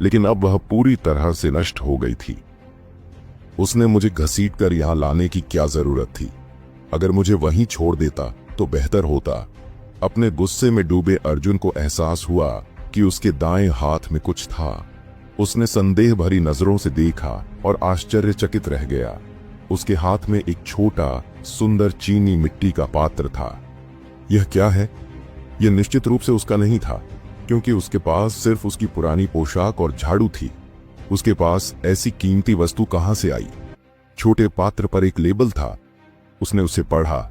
लेकिन अब वह पूरी तरह से नष्ट हो गई थी। उसने मुझे घसीटकर यहां लाने की क्या जरूरत थी? अगर मुझे वहीं छोड़ देता तो बेहतर होता। अपने गुस्से में डूबे अर्जुन को एहसास हुआ कि उसके दाएं हाथ में कुछ था। उसने संदेह भरी नजरों से देखा और आश्चर्यचकित रह गया। उसके हाथ में एक छोटा सुंदर चीनी मिट्टी का पात्र था। यह क्या है? यह निश्चित रूप से उसका नहीं था, क्योंकि उसके पास सिर्फ उसकी पुरानी पोशाक और झाड़ू थी। उसके पास ऐसी कीमती वस्तु कहां से आई? छोटे पात्र पर एक लेबल था। उसने उसे पढ़ा,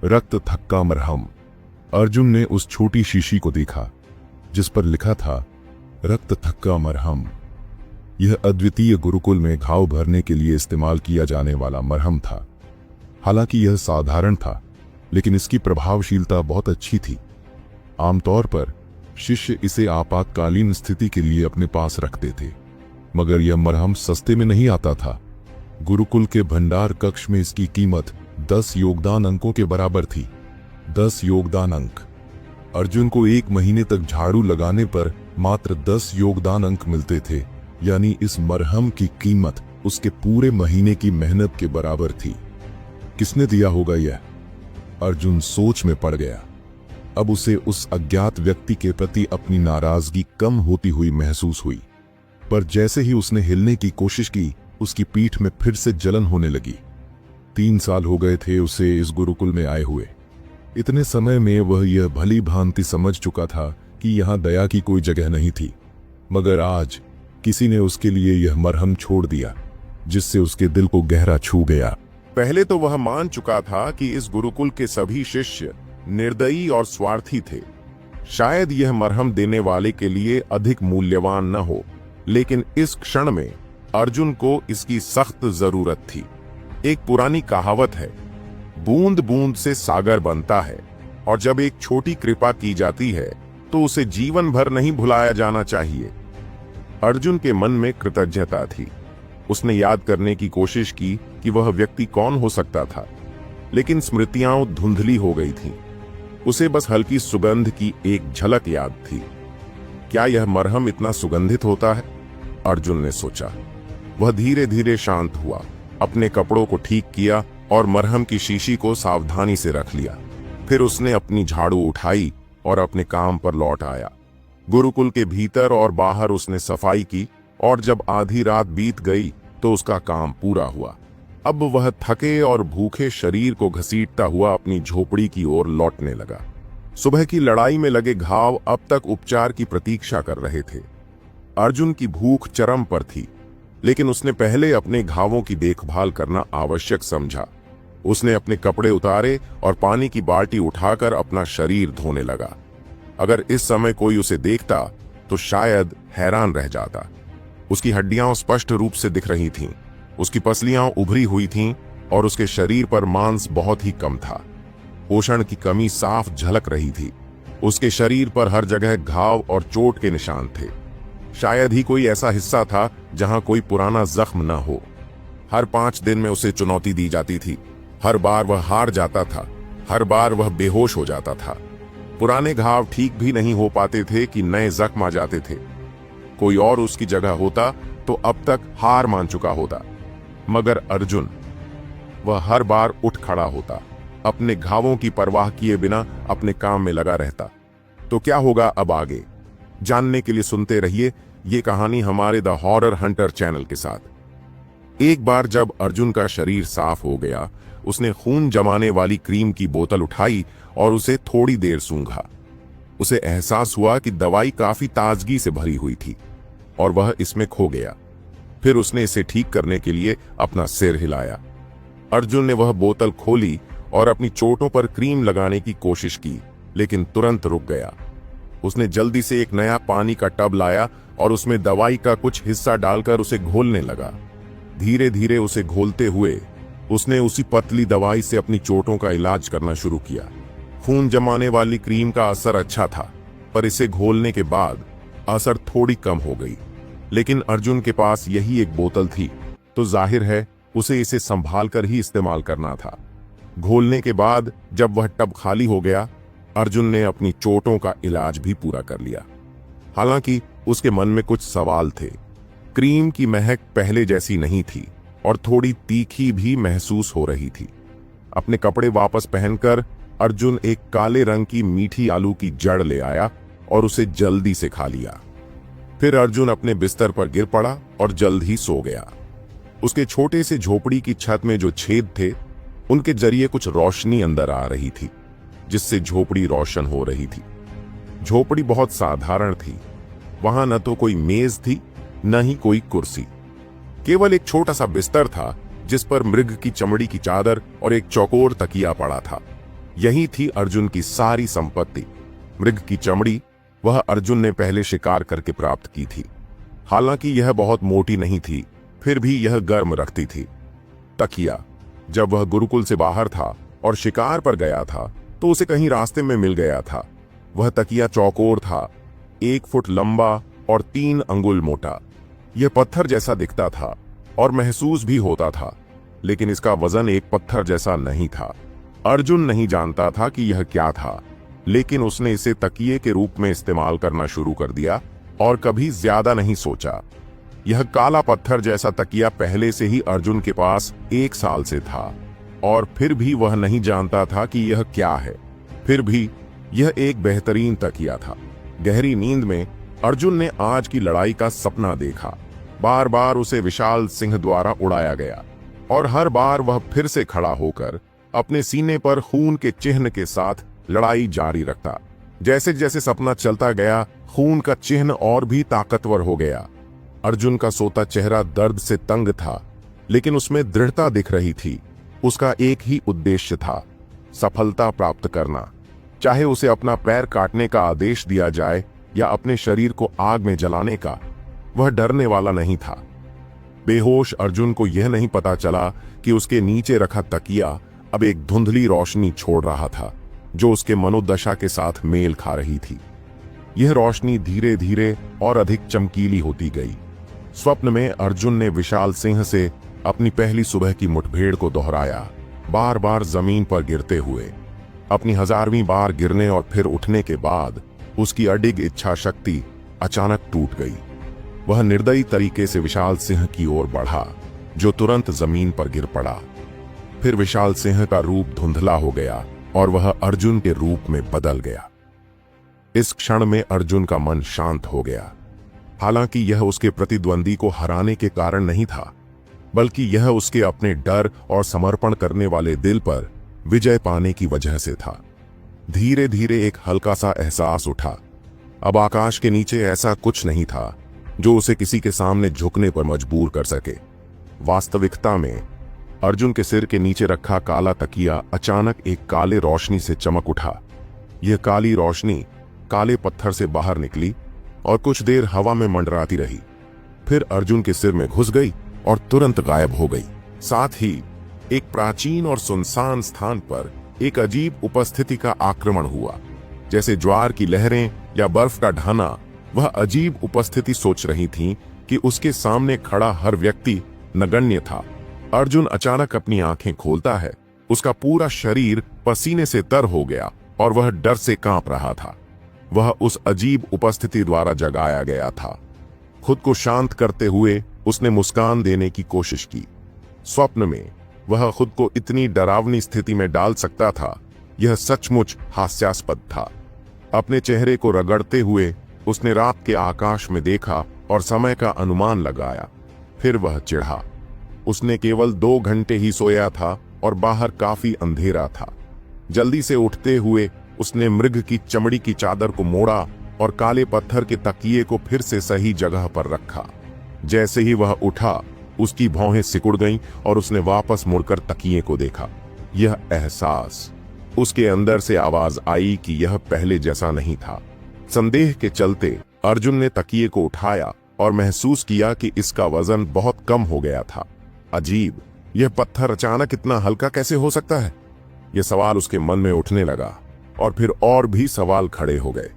रक्त थक्का मरहम। अर्जुन ने उस छोटी शीशी को देखा जिस पर लिखा था रक्त थक्का मरहम। यह अद्वितीय गुरुकुल में घाव भरने के लिए इस्तेमाल किया जाने वाला मरहम था। हालांकि यह साधारण था, लेकिन इसकी प्रभावशीलता बहुत अच्छी थी। आमतौर पर शिष्य इसे आपातकालीन स्थिति के लिए अपने पास रखते थे, मगर यह मरहम सस्ते में नहीं आता था। गुरुकुल के भंडार कक्ष में इसकी कीमत 10 योगदान अंकों के बराबर थी। 10 योगदान अंक। अर्जुन को 1 महीने तक झाड़ू लगाने पर मात्र 10 योगदान अंक मिलते थे, यानी इस मरहम की कीमत उसके पूरे महीने की मेहनत के बराबर थी। किसने दिया होगा यह? अर्जुन सोच में पड़ गया। अब उसे उस अज्ञात व्यक्ति के प्रति अपनी नाराजगी कम होती हुई महसूस हुई, पर जैसे ही उसने हिलने की कोशिश की, उसकी पीठ में फिर से जलन होने लगी। 3 साल हो गए थे उसे इस गुरुकुल में आए हुए। इतने समय में वह यह भली भांति समझ चुका था कि यहां दया की कोई जगह नहीं थी, मगर आज किसी ने उसके लिए यह मरहम छोड़ दिया, जिससे उसके दिल को गहरा छू गया। पहले तो वह मान चुका था कि इस गुरुकुल के सभी शिष्य निर्दयी और स्वार्थी थे। शायद यह मरहम देने वाले के लिए अधिक मूल्यवान न हो, लेकिन इस क्षण में अर्जुन को इसकी सख्त जरूरत थी। एक पुरानी कहावत है, बूंद बूंद से सागर बनता है, और जब एक छोटी कृपा की जाती है तो उसे जीवन भर नहीं भुलाया जाना चाहिए। अर्जुन के मन में कृतज्ञता थी। उसने याद करने की कोशिश की कि वह व्यक्ति कौन हो सकता था, लेकिन स्मृतियां धुंधली हो गई थीं। उसे बस हल्की सुगंध की एक झलक याद थी। क्या यह मरहम इतना सुगंधित होता है? अर्जुन ने सोचा। वह धीरे धीरे शांत हुआ, अपने कपड़ों को ठीक किया और मरहम की शीशी को सावधानी से रख लिया। फिर उसने अपनी झाड़ू उठाई और अपने काम पर लौट आया। गुरुकुल के भीतर और बाहर उसने सफाई की, और जब आधी रात बीत गई तो उसका काम पूरा हुआ। अब वह थके और भूखे शरीर को घसीटता हुआ अपनी झोपड़ी की ओर लौटने लगा। सुबह की लड़ाई में लगे घाव अब तक उपचार की प्रतीक्षा कर रहे थे। अर्जुन की भूख चरम पर थी, लेकिन उसने पहले अपने घावों की देखभाल करना आवश्यक समझा। उसने अपने कपड़े उतारे और पानी की बाल्टी उठाकर अपना शरीर धोने लगा। अगर इस समय कोई उसे देखता तो शायद हैरान रह जाता। उसकी हड्डियां स्पष्ट रूप से दिख रही थीं, उसकी पसलियां उभरी हुई थीं और उसके शरीर पर मांस बहुत ही कम था। पोषण की कमी साफ झलक रही थी। उसके शरीर पर हर जगह घाव और चोट के निशान थे। शायद ही कोई ऐसा हिस्सा था जहां कोई पुराना जख्म न हो। हर 5 दिन में उसे चुनौती दी जाती थी। हर बार वह हार जाता था, हर बार वह बेहोश हो जाता था। पुराने घाव ठीक भी नहीं हो पाते थे कि नए जख्म आ जाते थे। कोई और उसकी जगह होता तो अब तक हार मान चुका होता, मगर अर्जुन, वह हर बार उठ खड़ा होता, अपने घावों की परवाह किए बिना अपने काम में लगा रहता। तो क्या होगा अब आगे, जानने के लिए सुनते रहिए ये कहानी हमारे द हॉरर हंटर चैनल के साथ। एक बार जब अर्जुन का शरीर साफ हो गया, उसने खून जमाने वाली क्रीम की बोतल उठाई और उसे थोड़ी देर सूंघा। उसे एहसास हुआ कि दवाई काफी ताजगी से भरी हुई थी और वह इसमें खो गया। फिर उसने इसे ठीक करने के लिए अपना सिर हिलाया। अर्जुन ने वह बोतल खोली और अपनी चोटों पर क्रीम लगाने की कोशिश की, लेकिन तुरंत रुक गया। उसने जल्दी से एक नया पानी का टब लाया और उसमें दवाई का कुछ हिस्सा डालकर उसे घोलने लगा। धीरे धीरे उसे घोलते हुए उसने उसी पतली दवाई से अपनी चोटों का इलाज करना शुरू किया। खून जमाने वाली क्रीम का असर अच्छा था, पर इसे घोलने के बाद असर थोड़ी कम हो गई। लेकिन अर्जुन के पास यही एक बोतल थी, तो जाहिर है उसे इसे संभाल कर ही इस्तेमाल करना था। घोलने के बाद जब वह टब खाली हो गया, अर्जुन ने अपनी चोटों का इलाज भी पूरा कर लिया। हालांकि उसके मन में कुछ सवाल थे। क्रीम की महक पहले जैसी नहीं थी और थोड़ी तीखी भी महसूस हो रही थी। अपने कपड़े वापस पहनकर अर्जुन एक काले रंग की मीठी आलू की जड़ ले आया और उसे जल्दी से खा लिया। फिर अर्जुन अपने बिस्तर पर गिर पड़ा और जल्द ही सो गया। उसके छोटे से झोपड़ी की छत में जो छेद थे, उनके जरिए कुछ रोशनी अंदर आ रही थी, जिससे झोपड़ी रोशन हो रही थी। झोपड़ी बहुत साधारण थी। वहां न तो कोई मेज थी, न ही कोई कुर्सी। केवल एक छोटा सा बिस्तर था, जिस पर मृग की चमड़ी की चादर और एक चौकोर तकिया पड़ा था। यही थी अर्जुन की सारी संपत्ति। मृग की चमड़ी वह अर्जुन ने पहले शिकार करके प्राप्त की थी। हालांकि यह बहुत मोटी नहीं थी, फिर भी यह गर्म रखती थी। तकिया, जब वह गुरुकुल से बाहर था और शिकार पर गया था, तो उसे कहीं रास्ते में मिल गया था। वह तकिया चौकोर था, 1 फुट लंबा और 3 अंगुल मोटा। यह पत्थर जैसा दिखता था और महसूस भी होता था, लेकिन इसका वजन एक पत्थर जैसा नहीं था। अर्जुन नहीं जानता था कि यह क्या था, लेकिन उसने इसे तकिए के रूप में इस्तेमाल करना शुरू कर दिया और कभी ज्यादा नहीं सोचा। यह काला पत्थर जैसा तकिया पहले से ही अर्जुन के पास 1 साल से था, और फिर भी वह नहीं जानता था कि यह क्या है। फिर भी यह एक बेहतरीन तकिया था। गहरी नींद में अर्जुन ने आज की लड़ाई का सपना देखा। बार बार उसे विशाल सिंह द्वारा उड़ाया गया, और हर बार वह फिर से खड़ा होकर अपने सीने पर खून के चिन्ह के साथ लड़ाई जारी रखता। जैसे जैसे सपना चलता गया, खून का चिन्ह और भी ताकतवर हो गया। अर्जुन का सोता चेहरा दर्द से तंग था, लेकिन उसमें दृढ़ता दिख रही थी। उसका एक ही उद्देश्य था, सफलता प्राप्त करना। चाहे उसे अपना पैर काटने का आदेश दिया जाए या अपने शरीर को आग में जलाने का, वह डरने वाला नहीं था। बेहोश अर्जुन को यह नहीं पता चला कि उसके नीचे रखा तकिया अब एक धुंधली रोशनी छोड़ रहा था, जो उसके मनोदशा के साथ मेल खा रही थी। यह रोशनी धीरे धीरे और अधिक चमकीली होती गई। स्वप्न में अर्जुन ने विशाल सिंह से अपनी पहली सुबह की मुठभेड़ को दोहराया, बार बार जमीन पर गिरते हुए। अपनी 1000वीं बार गिरने और फिर उठने के बाद उसकी अडिग इच्छा शक्ति अचानक टूट गई। वह निर्दयी तरीके से विशाल सिंह की ओर बढ़ा, जो तुरंत जमीन पर गिर पड़ा। फिर विशाल सिंह का रूप धुंधला हो गया और वह अर्जुन के रूप में बदल गया। इस क्षण में अर्जुन का मन शांत हो गया। हालांकि यह उसके प्रतिद्वंदी को हराने के कारण नहीं था, बल्कि यह उसके अपने डर और समर्पण करने वाले दिल पर विजय पाने की वजह से था। धीरे धीरे एक हल्का सा एहसास उठा। अब आकाश के नीचे ऐसा कुछ नहीं था जो उसे किसी के सामने झुकने पर मजबूर कर सके। वास्तविकता में अर्जुन के सिर के नीचे रखा काला तकिया अचानक एक काले रोशनी से चमक उठा। यह काली रोशनी काले पत्थर से बाहर निकली और कुछ देर हवा में मंडराती रही, फिर अर्जुन के सिर में घुस गई और तुरंत गायब हो गई। साथ ही एक प्राचीन और सुनसान स्थान पर एक अजीब उपस्थिति का आक्रमण हुआ। जैसे ज्वार की लहरें या बर्फ का ढाना, वह अजीब उपस्थिति सोच रही थी कि उसके सामने खड़ा हर व्यक्ति नगण्य था। अर्जुन अचानक अपनी आंखें खोलता है। उसका पूरा शरीर पसीने से तर हो गया और वह डर से कांप रहा था। वह उस अजीब उपस्थिति द्वारा जगाया गया था। खुद को शांत करते हुए उसने मुस्कान देने की कोशिश की। स्वप्न में वह खुद को इतनी डरावनी स्थिति में डाल सकता था, यह सचमुच हास्यास्पद था। अपने चेहरे को रगड़ते हुए उसने रात के आकाश में देखा और समय का अनुमान लगाया। फिर वह चिढ़ा। उसने केवल 2 घंटे ही सोया था और बाहर काफी अंधेरा था। जल्दी से उठते हुए उसने मृग की चमड़ी की चादर को मोड़ा और काले पत्थर के तकिए को फिर से सही जगह पर रखा। जैसे ही वह उठा, उसकी भौहें सिकुड़ गईं और उसने वापस मुड़कर तकिए को देखा। यह एहसास, उसके अंदर से आवाज आई कि यह पहले जैसा नहीं था। संदेह के चलते अर्जुन ने तकिए को उठाया और महसूस किया कि इसका वजन बहुत कम हो गया था। अजीब, यह पत्थर अचानक इतना हल्का कैसे हो सकता है? यह सवाल उसके मन में उठने लगा और फिर और भी सवाल खड़े हो गए।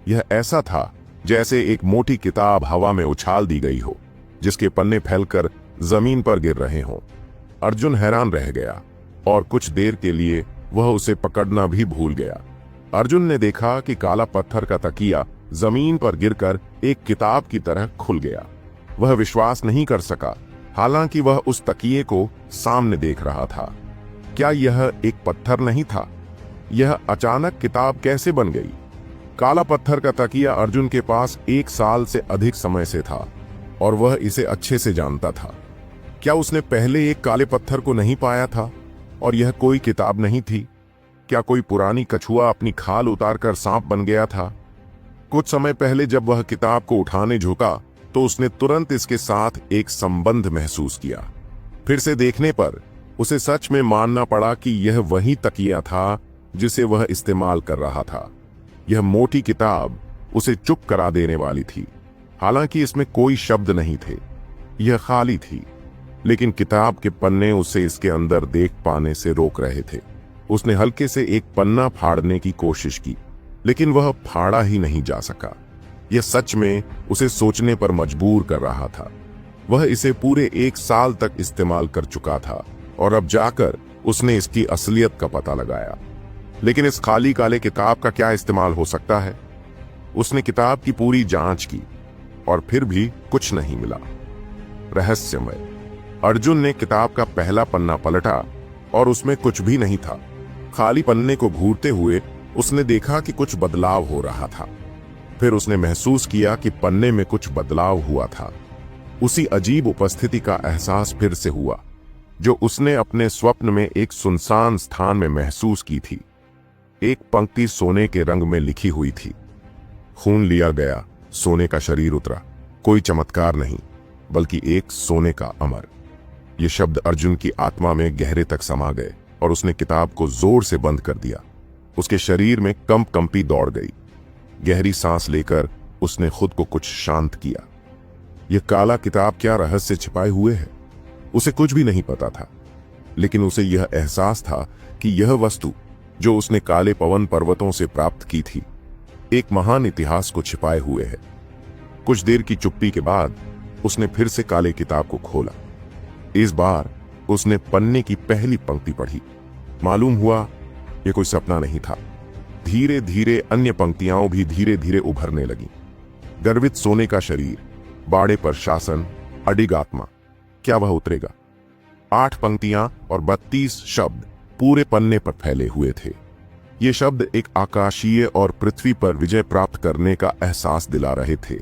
यह ऐसा था जैसे एक मोटी किताब हवा में उछाल दी गई हो, जिसके पन्ने फैलकर जमीन पर गिर रहे हों। अर्जुन हैरान रह गया और कुछ देर के लिए वह उसे पकड़ना भी भूल गया। अर्जुन ने देखा कि काला पत्थर का तकिया जमीन पर गिरकर एक किताब की तरह खुल गया। वह विश्वास नहीं कर सका, हालांकि वह उस तकिए को सामने देख रहा था। क्या यह एक पत्थर नहीं था? यह अचानक किताब कैसे बन गई? काला पत्थर का तकिया अर्जुन के पास 1 साल से अधिक समय से था और वह इसे अच्छे से जानता था। क्या उसने पहले एक काले पत्थर को नहीं पाया था और यह कोई किताब नहीं थी? क्या कोई पुरानी कछुआ अपनी खाल उतारकर सांप बन गया था? कुछ समय पहले जब वह किताब को उठाने झुका तो उसने तुरंत इसके साथ एक संबंध महसूस किया। फिर से देखने पर उसे सच में मानना पड़ा कि यह वही तकिया था जिसे वह इस्तेमाल कर रहा था। यह मोटी किताब उसे चुप करा देने वाली थी। हालांकि इसमें कोई शब्द नहीं थे, यह खाली थी, लेकिन किताब के पन्ने उसे इसके अंदर देख पाने से रोक रहे थे। उसने हल्के से एक पन्ना फाड़ने की कोशिश की, लेकिन वह फाड़ा ही नहीं जा सका। यह सच में उसे सोचने पर मजबूर कर रहा था। वह इसे पूरे 1 साल तक इस्तेमाल कर चुका था और अब जाकर उसने इसकी असलियत का पता लगाया। लेकिन इस खाली काले किताब का क्या इस्तेमाल हो सकता है? उसने किताब की पूरी जांच की और फिर भी कुछ नहीं मिला। रहस्यमय। अर्जुन ने किताब का पहला पन्ना पलटा और उसमें कुछ भी नहीं था। खाली पन्ने को घूरते हुए उसने देखा कि कुछ बदलाव हो रहा था। फिर उसने महसूस किया कि पन्ने में कुछ बदलाव हुआ था। उसी अजीब उपस्थिति का एहसास फिर से हुआ जो उसने अपने स्वप्न में एक सुनसान स्थान में महसूस की थी। एक पंक्ति सोने के रंग में लिखी हुई थी, खून लिया गया, सोने का शरीर उतरा। कोई चमत्कार नहीं, बल्कि एक सोने का अमर। ये शब्द अर्जुन की आत्मा में गहरे तक समा गए और उसने किताब को जोर से बंद कर दिया। उसके शरीर में कंपी दौड़ गई। गहरी सांस लेकर उसने खुद को कुछ शांत किया। यह काला किताब क्या रहस्य छिपाए हुए है? उसे कुछ भी नहीं पता था, लेकिन उसे यह एहसास था कि यह वस्तु जो उसने काले पवन पर्वतों से प्राप्त की थी, एक महान इतिहास को छिपाए हुए है। कुछ देर की चुप्पी के बाद उसने फिर से काले किताब को खोला। इस बार उसने पन्ने की पहली पंक्ति पढ़ी। मालूम हुआ यह कोई सपना नहीं था। धीरे धीरे अन्य पंक्तियां भी धीरे धीरे उभरने लगी। गर्वित सोने का शरीर, बाड़े पर शासन, अडिग आत्मा। क्या वह उतरेगा? 8 पंक्तियां और 32 शब्द पूरे पन्ने पर फैले हुए थे। ये शब्द एक आकाशीय और पृथ्वी पर विजय प्राप्त करने का एहसास दिला रहे थे,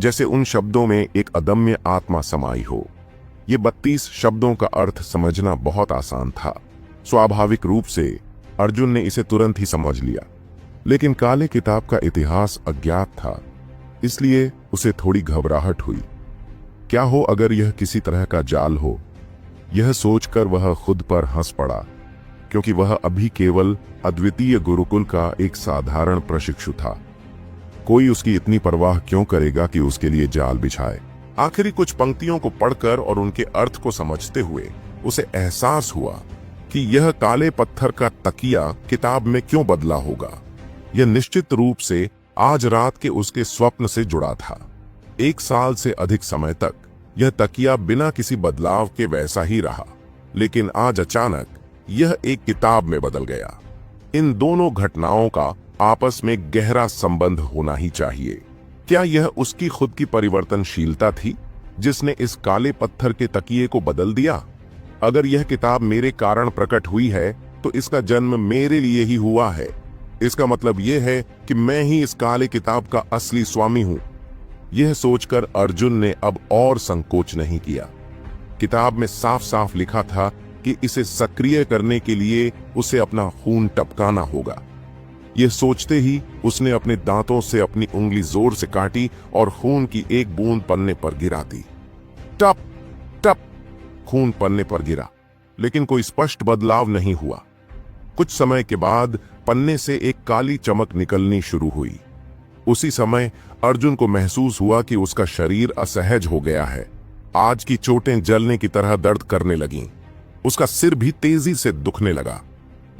जैसे उन शब्दों में एक अदम्य आत्मा समाई हो। ये 32 शब्दों का अर्थ समझना बहुत आसान था। स्वाभाविक रूप से अर्जुन ने इसे तुरंत ही समझ लिया, लेकिन काले किताब का इतिहास अज्ञात था, इसलिए उसे थोड़ी घबराहट हुई। क्या हो अगर यह किसी तरह का जाल हो? यह सोचकर वह खुद पर हंस पड़ा, क्योंकि वह अभी केवल अद्वितीय गुरुकुल का एक साधारण प्रशिक्षु था। कोई उसकी इतनी परवाह क्यों करेगा कि उसके लिए जाल बिछाए? आखिरी कुछ पंक्तियों को पढ़कर और उनके अर्थ को समझते हुए उसे एहसास हुआ कि यह काले पत्थर का तकिया किताब में क्यों बदला होगा। यह निश्चित रूप से आज रात के उसके स्वप्न से जुड़ा था। 1 साल से अधिक समय तक यह तकिया बिना किसी बदलाव के वैसा ही रहा, लेकिन आज अचानक यह एक किताब में बदल गया। इन दोनों घटनाओं का आपस में गहरा संबंध होना ही चाहिए। क्या यह उसकी खुद की परिवर्तनशीलता थी जिसने इस काले पत्थर के तकिए को बदल दिया? अगर यह किताब मेरे कारण प्रकट हुई है तो इसका जन्म मेरे लिए ही हुआ है। इसका मतलब यह है कि मैं ही इस काले किताब का असली स्वामी हूं। यह सोचकर अर्जुन ने अब और संकोच नहीं किया। किताब में साफ साफ लिखा था कि इसे सक्रिय करने के लिए उसे अपना खून टपकाना होगा। यह सोचते ही उसने अपने दांतों से अपनी उंगली जोर से काटी और खून की एक बूंद पन्ने पर गिरा दी। टप टप खून पन्ने पर गिरा, लेकिन कोई स्पष्ट बदलाव नहीं हुआ। कुछ समय के बाद पन्ने से एक काली चमक निकलनी शुरू हुई। उसी समय अर्जुन को महसूस हुआ कि उसका शरीर असहज हो गया है। आज की चोटें जलने की तरह दर्द करने लगीं। उसका सिर भी तेजी से दुखने लगा।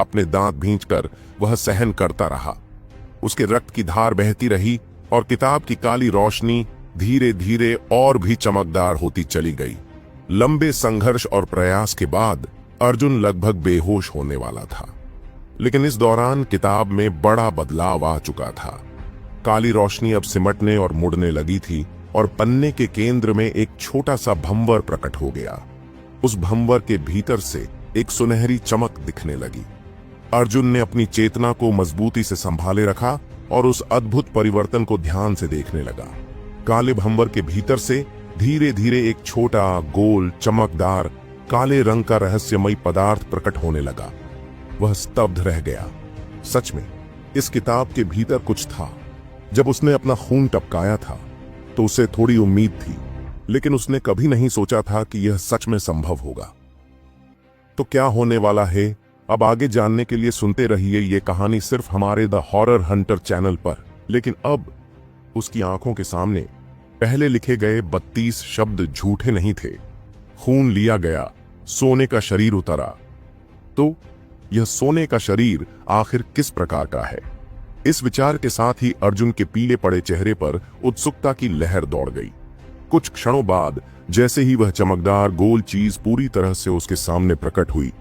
अपने दांत भींचकर वह सहन करता रहा। उसके रक्त की धार बहती रही और किताब की काली रोशनी धीरे धीरे और भी चमकदार होती चली गई। लंबे संघर्ष और प्रयास के बाद अर्जुन लगभग बेहोश होने वाला था, लेकिन इस दौरान किताब में बड़ा बदलाव आ चुका था। काली रोशनी अब सिमटने और मुड़ने लगी थी और पन्ने के केंद्र में एक छोटा सा भंवर प्रकट हो गया। उस भंवर के भीतर से एक सुनहरी चमक दिखने लगी। अर्जुन ने अपनी चेतना को मजबूती से संभाले रखा और उस अद्भुत परिवर्तन को ध्यान से देखने लगा। काले भंवर के भीतर से धीरे धीरे एक छोटा, गोल, चमकदार, काले रंग का रहस्यमयी पदार्थ प्रकट होने लगा। वह स्तब्ध रह गया। सच में इस किताब के भीतर कुछ था। जब उसने अपना खून टपकाया था तो उसे थोड़ी उम्मीद थी, लेकिन उसने कभी नहीं सोचा था कि यह सच में संभव होगा। तो क्या होने वाला है, अब आगे जानने के लिए सुनते रहिए ये कहानी सिर्फ हमारे द हॉरर हंटर चैनल पर। लेकिन अब उसकी आंखों के सामने पहले लिखे गए 32 शब्द झूठे नहीं थे। खून लिया गया, सोने का शरीर उतरा। तो यह सोने का शरीर आखिर किस प्रकार का है? इस विचार के साथ ही अर्जुन के पीले पड़े चेहरे पर उत्सुकता की लहर दौड़ गई। कुछ क्षणों बाद जैसे ही वह चमकदार गोल चीज पूरी तरह से उसके सामने प्रकट हुई,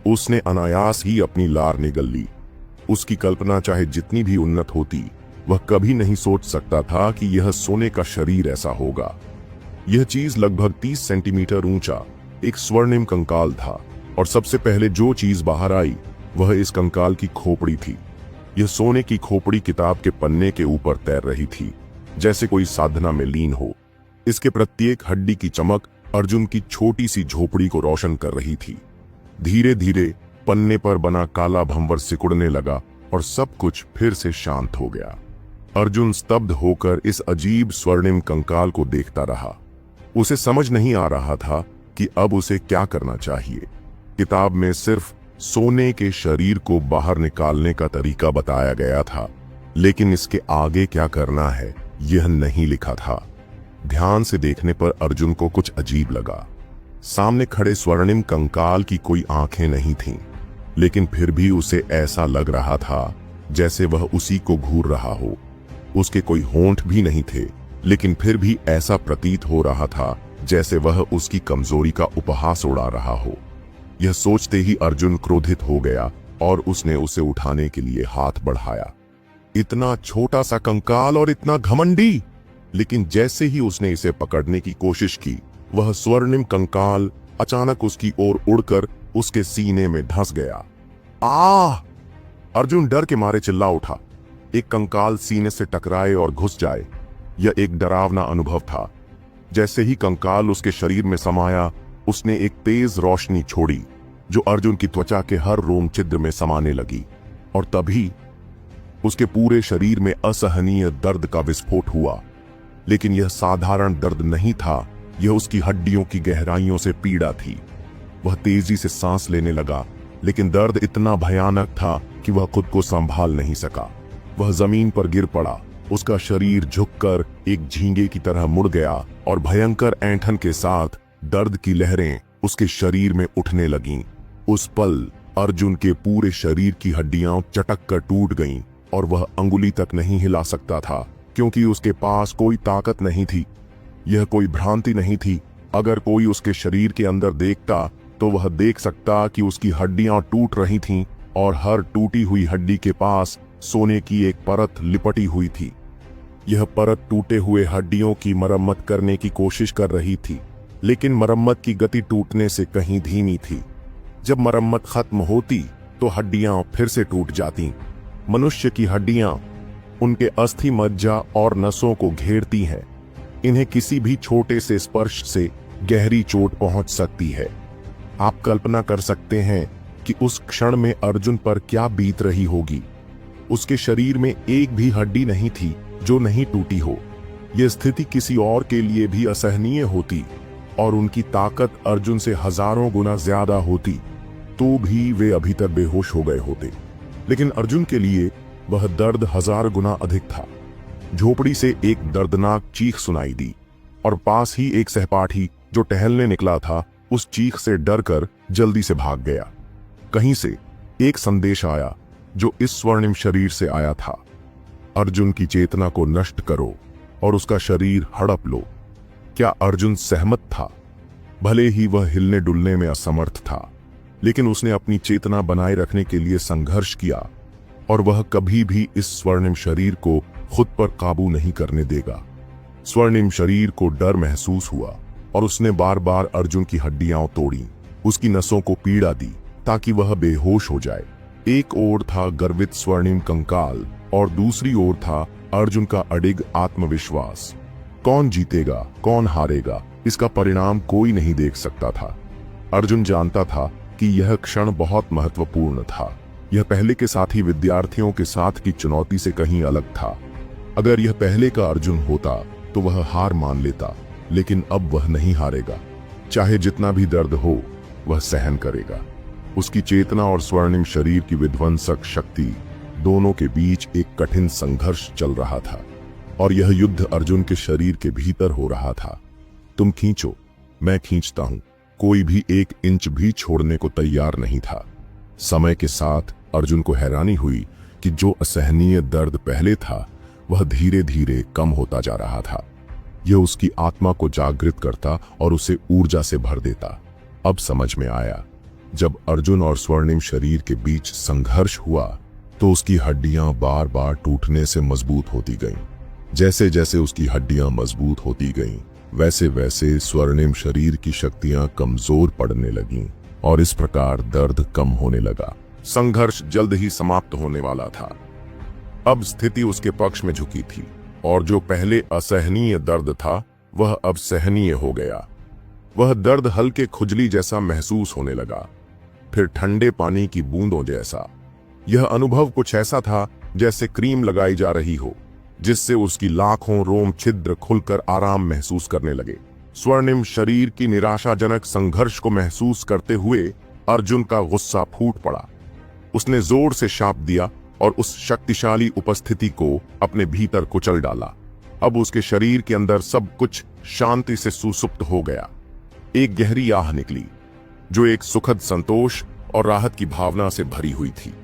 उसने अनायास ही अपनी लार निगल ली। उसकी कल्पना चाहे जितनी भी उन्नत होती, वह कभी नहीं सोच सकता था कि यह सोने का शरीर ऐसा होगा। यह चीज लगभग 30 सेंटीमीटर ऊंचा एक स्वर्णिम कंकाल था, और सबसे पहले जो चीज बाहर आई वह इस कंकाल की खोपड़ी थी। यह सोने की खोपड़ी किताब के पन्ने के ऊपर तैर रही थी, जैसे कोई साधना में लीन हो। इसके प्रत्येक हड्डी की चमक अर्जुन की छोटी सी झोपड़ी को रोशन कर रही थी। धीरे धीरे पन्ने पर बना काला भंवर सिकुड़ने लगा और सब कुछ फिर से शांत हो गया। अर्जुन स्तब्ध होकर इस अजीब स्वर्णिम कंकाल को देखता रहा। उसे समझ नहीं आ रहा था कि अब उसे क्या करना चाहिए। किताब में सिर्फ सोने के शरीर को बाहर निकालने का तरीका बताया गया था, लेकिन इसके आगे क्या करना है यह नहीं लिखा था। ध्यान से देखने पर अर्जुन को कुछ अजीब लगा। सामने खड़े स्वर्णिम कंकाल की कोई आंखें नहीं थीं, लेकिन फिर भी उसे ऐसा लग रहा था जैसे वह उसी को घूर रहा हो। उसके कोई होंठ भी नहीं थे, लेकिन फिर भी ऐसा प्रतीत हो रहा था जैसे वह उसकी कमजोरी का उपहास उड़ा रहा हो। यह सोचते ही अर्जुन क्रोधित हो गया और उसने उसे उठाने के लिए हाथ बढ़ाया। इतना छोटा सा कंकाल और इतना घमंडी! लेकिन जैसे ही उसने इसे पकड़ने की कोशिश की, वह स्वर्णिम कंकाल अचानक उसकी ओर उड़कर उसके सीने में धंस गया। आह! अर्जुन डर के मारे चिल्ला उठा। एक कंकाल सीने से टकराए और घुस जाए, यह एक डरावना अनुभव था। जैसे ही कंकाल उसके शरीर में समाया, उसने एक तेज रोशनी छोड़ी जो अर्जुन की त्वचा के हर रोम छिद्र में समाने लगी, और तभी उसके पूरे शरीर में असहनीय दर्द का विस्फोट हुआ। लेकिन यह साधारण दर्द नहीं था, यह उसकी हड्डियों की गहराइयों से पीड़ा थी। वह तेजी से सांस लेने लगा, लेकिन दर्द इतना भयानक था कि वह खुद को संभाल नहीं सका। वह जमीन पर गिर पड़ा। उसका शरीर झुककर एक झींगे की तरह मुड़ गया और भयंकर ऐंठन के साथ दर्द की लहरें उसके शरीर में उठने लगीं। उस पल अर्जुन के पूरे शरीर की हड्डियां चटक कर टूट गईं और वह अंगुली तक नहीं हिला सकता था, क्योंकि उसके पास कोई ताकत नहीं थी। यह कोई भ्रांति नहीं थी। अगर कोई उसके शरीर के अंदर देखता तो वह देख सकता कि उसकी हड्डियां टूट रही थीं और हर टूटी हुई हड्डी के पास सोने की एक परत लिपटी हुई थी। यह परत टूटे हुए हड्डियों की मरम्मत करने की कोशिश कर रही थी, लेकिन मरम्मत की गति टूटने से कहीं धीमी थी। जब मरम्मत खत्म होती तो हड्डियां फिर से टूट जाती। मनुष्य की हड्डियां उनके अस्थि मज्जा और नसों को घेरती हैं। इन्हें किसी भी छोटे से स्पर्श से गहरी चोट पहुंच सकती है। आप कल्पना कर सकते हैं कि उस क्षण में अर्जुन पर क्या बीत रही होगी। उसके शरीर में एक भी हड्डी नहीं थी जो नहीं टूटी हो। यह स्थिति किसी और के लिए भी असहनीय होती और उनकी ताकत अर्जुन से हजारों गुना ज्यादा होती, तो भी वे अभी तक बेहोश हो गए होते। लेकिन अर्जुन के लिए वह दर्द 1000 गुना अधिक था। झोपड़ी से एक दर्दनाक चीख सुनाई दी और पास ही एक सहपाठी जो टहलने निकला था उस चीख से डरकर जल्दी से भाग गया। कहीं से एक संदेश आया जो इस स्वर्णिम शरीर से आया था। अर्जुन की चेतना को नष्ट करो और उसका शरीर हड़प लो। क्या अर्जुन सहमत था? भले ही वह हिलने डुलने में असमर्थ था, लेकिन उसने अपनी चेतना बनाए रखने के लिए संघर्ष किया और वह कभी भी इस स्वर्णिम शरीर को खुद पर काबू नहीं करने देगा। स्वर्णिम शरीर को डर महसूस हुआ और उसने बार बार अर्जुन की हड्डियां तोड़ी, उसकी नसों को पीड़ा दी ताकि वह बेहोश हो जाए। एक ओर था गर्वित स्वर्णिम कंकाल और दूसरी ओर था अर्जुन का अडिग आत्मविश्वास। कौन जीतेगा, कौन हारेगा, इसका परिणाम कोई नहीं देख सकता था। अर्जुन जानता था कि यह क्षण बहुत महत्वपूर्ण था। यह पहले के साथी विद्यार्थियों के साथ की चुनौती से कहीं अलग था। अगर यह पहले का अर्जुन होता तो वह हार मान लेता, लेकिन अब वह नहीं हारेगा। चाहे जितना भी दर्द हो, वह सहन करेगा। उसकी चेतना और स्वर्णिम शरीर की विध्वंसक शक्ति दोनों के बीच एक कठिन संघर्ष चल रहा था, और यह युद्ध अर्जुन के शरीर के भीतर हो रहा था। तुम खींचो, मैं खींचता हूं। कोई भी 1 इंच भी छोड़ने को तैयार नहीं था। समय के साथ अर्जुन को हैरानी हुई कि जो असहनीय दर्द पहले था वह धीरे धीरे कम होता जा रहा था। यह उसकी आत्मा को जागृत करता और उसे ऊर्जा से भर देता। अब समझ में आया, जब अर्जुन और स्वर्णिम शरीर के बीच संघर्ष हुआ तो उसकी हड्डियां बार बार टूटने से मजबूत होती गईं। जैसे जैसे उसकी हड्डियां मजबूत होती गईं, वैसे वैसे स्वर्णिम शरीर की शक्तियां कमजोर पड़ने लगीं और इस प्रकार दर्द कम होने लगा। संघर्ष जल्द ही समाप्त होने वाला था। अब स्थिति उसके पक्ष में झुकी थी और जो पहले असहनीय दर्द था वह अब सहनीय हो गया। वह दर्द हल्के खुजली जैसा महसूस होने लगा, फिर ठंडे पानी की बूंदों जैसा। यह अनुभव कुछ ऐसा था जैसे क्रीम लगाई जा रही हो, जिससे उसकी लाखों रोम छिद्र खुलकर आराम महसूस करने लगे। स्वर्णिम शरीर की निराशाजनक संघर्ष को महसूस करते हुए अर्जुन का गुस्सा फूट पड़ा। उसने जोर से शाप दिया और उस शक्तिशाली उपस्थिति को अपने भीतर कुचल डाला। अब उसके शरीर के अंदर सब कुछ शांति से सुसुप्त हो गया। एक गहरी आह निकली, जो एक सुखद संतोष और राहत की भावना से भरी हुई थी।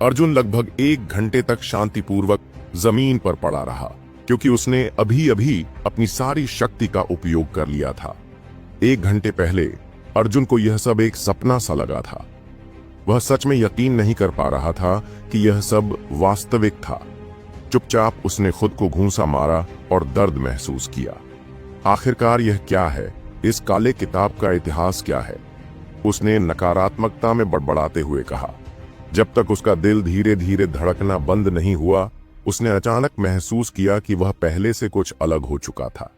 अर्जुन लगभग 1 घंटे तक शांतिपूर्वक जमीन पर पड़ा रहा, क्योंकि उसने अभी अभी अपनी सारी शक्ति का उपयोग कर लिया था। 1 घंटे पहले अर्जुन को यह सब एक सपना सा लगा था। वह सच में यकीन नहीं कर पा रहा था कि यह सब वास्तविक था। चुपचाप उसने खुद को घूंसा मारा और दर्द महसूस किया। आखिरकार यह क्या है? इस काले किताब का इतिहास क्या है? उसने नकारात्मकता में बड़बड़ाते हुए कहा। जब तक उसका दिल धीरे धीरे धड़कना बंद नहीं हुआ, उसने अचानक महसूस किया कि वह पहले से कुछ अलग हो चुका था।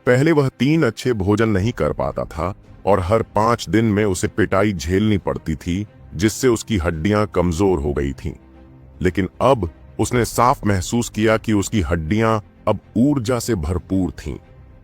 पहले वह 3 अच्छे भोजन नहीं कर पाता था और हर 5 दिन में उसे पिटाई झेलनी पड़ती थी, जिससे उसकी हड्डियां कमजोर हो गई थीं। लेकिन अब उसने साफ महसूस किया कि उसकी हड्डियां अब ऊर्जा से भरपूर थीं।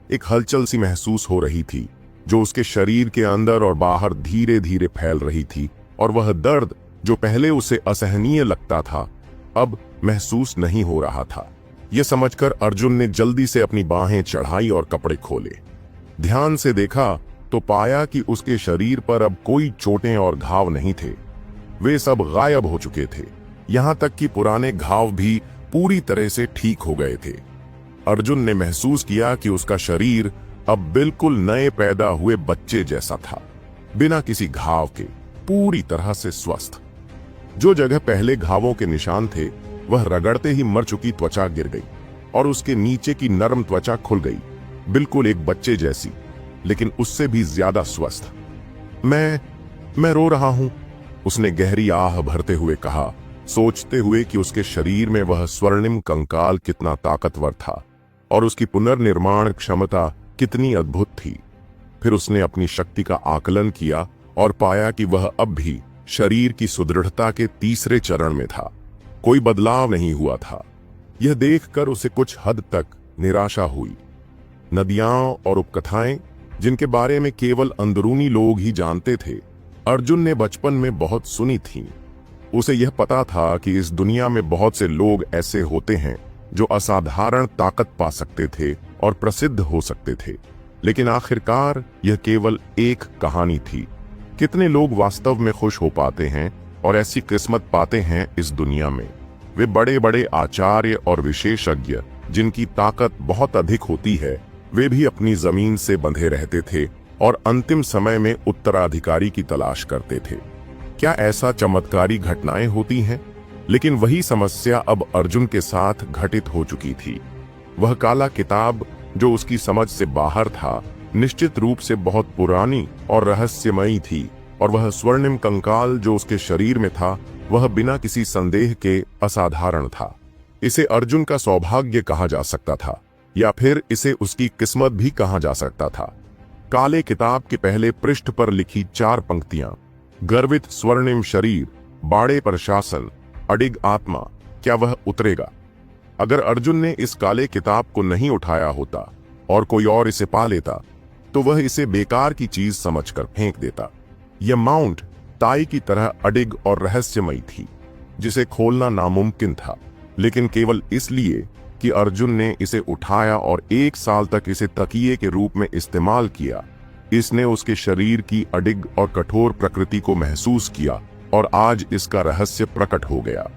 एक हलचल सी महसूस हो रही थी, जो उसके शरीर के अंदर और बाहर धीरे धीरे फैल रही थी, और वह दर्द जो पहले उसे असहनीय लगता था, अब महसूस नहीं हो रहा था। यह समझकर अर्जुन ने जल्दी से अपनी बाहें चढ़ाई और कपड़े खोले। ध्यान से देखा तो पाया कि उसके शरीर पर अब कोई चोटें और घाव नहीं थे। वे सब गायब हो चुके थे, यहां तक कि पुराने घाव भी पूरी तरह से ठीक हो गए थे। अर्जुन ने महसूस किया कि उसका शरीर अब बिल्कुल नए पैदा हुए बच्चे जैसा था, बिना किसी घाव के, पूरी तरह से स्वस्थ। जो जगह पहले घावों के निशान थे, वह रगड़ते ही मर चुकी त्वचा गिर गई और उसके नीचे की नरम त्वचा खुल गई, बिल्कुल एक बच्चे जैसी, लेकिन उससे भी ज्यादा स्वस्थ। मैं रो रहा हूं, उसने गहरी आह भरते हुए कहा, सोचते हुए कि उसके शरीर में वह स्वर्णिम कंकाल कितना ताकतवर था और उसकी पुनर्निर्माण क्षमता कितनी अद्भुत थी। फिर उसने अपनी शक्ति का आकलन किया और पाया कि वह अब भी शरीर की सुदृढ़ता के 3रे चरण में था। कोई बदलाव नहीं हुआ था। यह देखकर उसे कुछ हद तक निराशा हुई। नदियां और उपकथाएं, जिनके बारे में केवल अंदरूनी लोग ही जानते थे, अर्जुन ने बचपन में बहुत सुनी थीं। उसे यह पता था कि इस दुनिया में बहुत से लोग ऐसे होते हैं जो असाधारण ताकत पा सकते थे और प्रसिद्ध हो सकते थे, लेकिन आखिरकार यह केवल एक कहानी थी। कितने लोग वास्तव में खुश हो पाते हैं और ऐसी किस्मत पाते हैं इस दुनिया में? वे बड़े बड़े आचार्य और विशेषज्ञ, जिनकी ताकत बहुत अधिक होती है, वे भी अपनी जमीन से बंधे रहते थे और अंतिम समय में उत्तराधिकारी की तलाश करते थे। क्या ऐसा चमत्कारी घटनाएं होती हैं? लेकिन वही समस्या अब अर्जुन के साथ घटित हो चुकी थी। वह काला किताब जो उसकी समझ से बाहर था, निश्चित रूप से बहुत पुरानी और रहस्यमयी थी, और वह स्वर्णिम कंकाल जो उसके शरीर में था, वह बिना किसी संदेह के असाधारण था। इसे अर्जुन का सौभाग्य कहा जा सकता था, या फिर इसे उसकी किस्मत भी कहा जा सकता था। काले किताब के पहले पृष्ठ पर लिखी 4 पंक्तियां, गर्वित स्वर्णिम शरीर, बाड़े पर शासन, अडिग आत्मा, क्या वह उतरेगा? अगर अर्जुन ने इस काले किताब को नहीं उठाया होता और कोई और इसे पा लेता, तो वह इसे बेकार की चीज समझकर फेंक देता। यह माउंट ताई की तरह अडिग और रहस्यमयी थी, जिसे खोलना नामुमकिन था, लेकिन केवल इसलिए कि अर्जुन ने इसे उठाया और 1 साल तक इसे तकिए के रूप में इस्तेमाल किया। इसने उसके शरीर की अडिग और कठोर प्रकृति को महसूस किया, और आज इसका रहस्य प्रकट हो गया।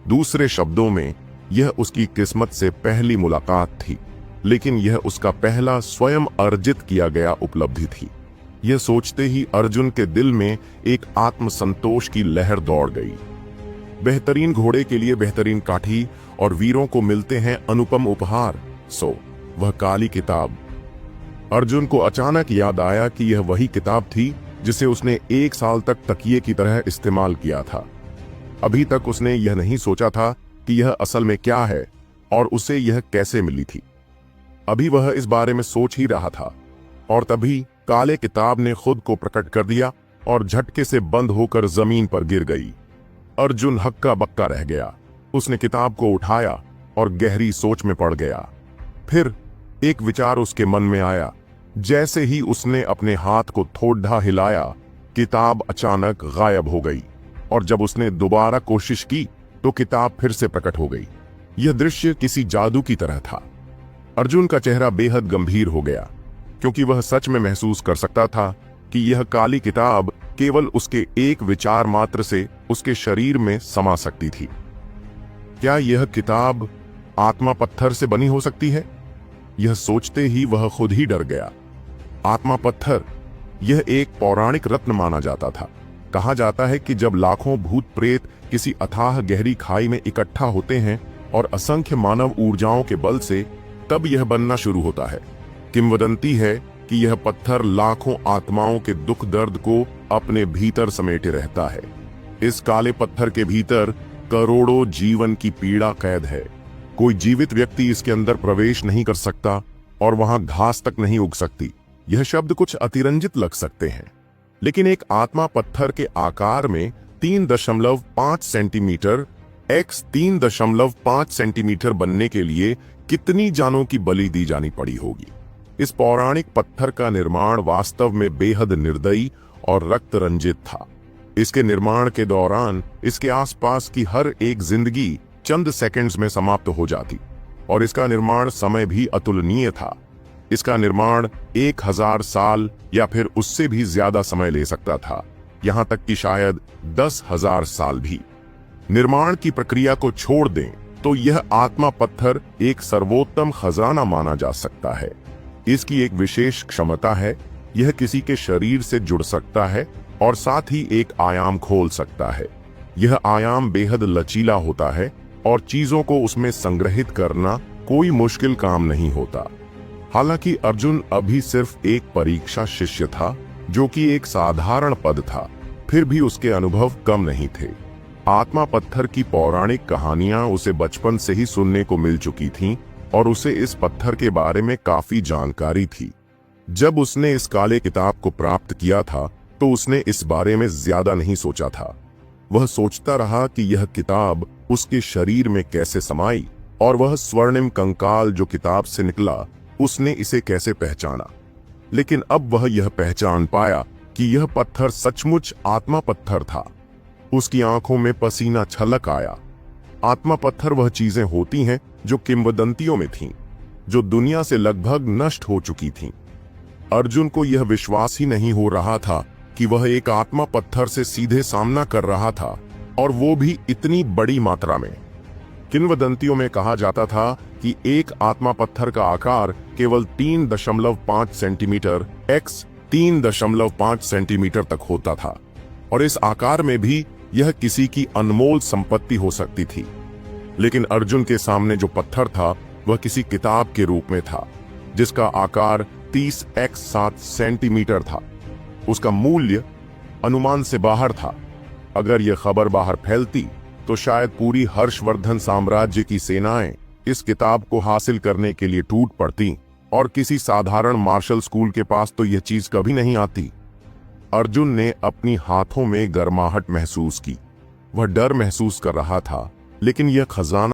दूसरे शब्दों में, यह उसकी किस्मत से पहली मुलाकात थी, लेकिन यह उसका पहला स्वयं अर्जित किया गया उपलब्धि थी। यह सोचते ही अर्जुन के दिल में एक आत्मसंतोष की लहर दौड़ गई। बेहतरीन घोड़े के लिए बेहतरीन काठी, और वीरों को मिलते हैं अनुपम उपहार, सो वह काली किताब। अर्जुन को अचानक याद आया कि यह वही किताब थी जिसे उसने 1 साल तक तकिए की तरह इस्तेमाल किया था। अभी तक उसने यह नहीं सोचा था कि यह असल में क्या है और उसे यह कैसे मिली थी। अभी वह इस बारे में सोच ही रहा था, और तभी काले किताब ने खुद को प्रकट कर दिया और झटके से बंद होकर जमीन पर गिर गई। अर्जुन हक्का बक्का रह गया। उसने किताब को उठाया और गहरी सोच में पड़ गया। फिर एक विचार उसके मन में आया। जैसे ही उसने अपने हाथ को थोड़ा हिलाया, किताब अचानक गायब हो गई, और जब उसने दोबारा कोशिश की तो किताब फिर से प्रकट हो गई। यह दृश्य किसी जादू की तरह था। अर्जुन का चेहरा बेहद गंभीर हो गया, क्योंकि वह सच में महसूस कर सकता था कि यह काली किताब केवल उसके एक विचार मात्र से उसके शरीर में समा सकती थी। क्या यह किताब आत्मा पत्थर से बनी हो सकती है? यह सोचते ही वह खुद ही डर गया। आत्मा पत्थर, यह एक पौराणिक रत्न माना जाता था। कहा जाता है कि जब लाखों भूत प्रेत किसी अथाह गहरी खाई में इकट्ठा होते हैं और असंख्य मानव ऊर्जाओं के बल से, तब यह बनना शुरू होता है। किंवदंती है कि यह पत्थर लाखों आत्माओं के दुख दर्द को अपने भीतर समेटे रहता है। इस काले पत्थर के भीतर करोड़ों जीवन की पीड़ा कैद है। कोई जीवित व्यक्ति इसके अंदर प्रवेश नहीं कर सकता, और वहां घास तक नहीं उग सकती। यह शब्द कुछ अतिरंजित लग सकते हैं, लेकिन एक आत्मा पत्थर के आकार में 3.5 सेंटीमीटर x 3.5 सेंटीमीटर बनने के लिए कितनी जानों की बलि दी जानी पड़ी होगी। इस पौराणिक पत्थर का निर्माण वास्तव में बेहद निर्दयी और रक्त रंजित था। इसके निर्माण के दौरान इसके आसपास की हर एक जिंदगी चंद सेकंड्स में समाप्त हो जाती, और इसका निर्माण समय भी अतुलनीय था। इसका निर्माण 1000 साल या फिर उससे भी ज्यादा समय ले सकता था, यहां तक कि शायद 10,000 साल भी। निर्माण की प्रक्रिया को छोड़ दें तो यह आत्मा पत्थर एक सर्वोत्तम खजाना माना जा सकता है। इसकी एक विशेष क्षमता है, यह किसी के शरीर से जुड़ सकता है और साथ ही एक आयाम खोल सकता है। यह आयाम बेहद लचीला होता है और चीजों को उसमें संग्रहित करना कोई मुश्किल काम नहीं होता। हालांकि अर्जुन अभी सिर्फ एक परीक्षा शिष्य था, जो कि एक साधारण पद था, फिर भी उसके अनुभव कम नहीं थे। आत्मा पत्थर की पौराणिक कहानियां उसे बचपन से ही सुनने को मिल चुकी थीं, और उसे इस पत्थर के बारे में काफी जानकारी थी। जब उसने इस काले किताब को प्राप्त किया था तो उसने इस बारे में ज्यादा नहीं सोचा था। वह सोचता रहा कि यह किताब उसके शरीर में कैसे समाई, और वह स्वर्णिम कंकाल जो किताब से निकला, उसने इसे कैसे पहचाना। लेकिन अब वह यह पहचान पाया कि यह पत्थर सचमुच आत्मा पत्थर था। उसकी आंखों में पसीना छलक आया। आत्मा पत्थर वह चीजें होती हैं जो किंवदंतियों में थीं, जो दुनिया से लगभग नष्ट हो चुकी थीं। अर्जुन को यह विश्वास ही नहीं हो रहा था कि वह एक आत्मा पत्थर से सीधे सामना कर रहा था, और वो भी इतनी बड़ी मात्रा में। किंवदंतियों में कहा जाता था कि एक आत्मा पत्थर का आकार केवल 3.5 सेंटीमीटर x 3.5 सेंटीमीटर तक होता था, और इस आकार में भी यह किसी की अनमोल संपत्ति हो सकती थी, लेकिन अर्जुन के सामने जो पत्थर था वह किसी किताब के रूप में था, जिसका आकार 30x7 सेंटीमीटर था। उसका मूल्य अनुमान से बाहर था। अगर यह खबर बाहर फैलती तो शायद पूरी हर्षवर्धन साम्राज्य की सेनाएं इस किताब को हासिल करने के लिए टूट पड़ती, और किसी साधारण मार्शल स्कूल के पास तो यह चीज कभी नहीं आती। अर्जुन ने अपनी हाथों में गर्माहट महसूस की। वह डर महसूस कर रहा था, लेकिन यह खजाना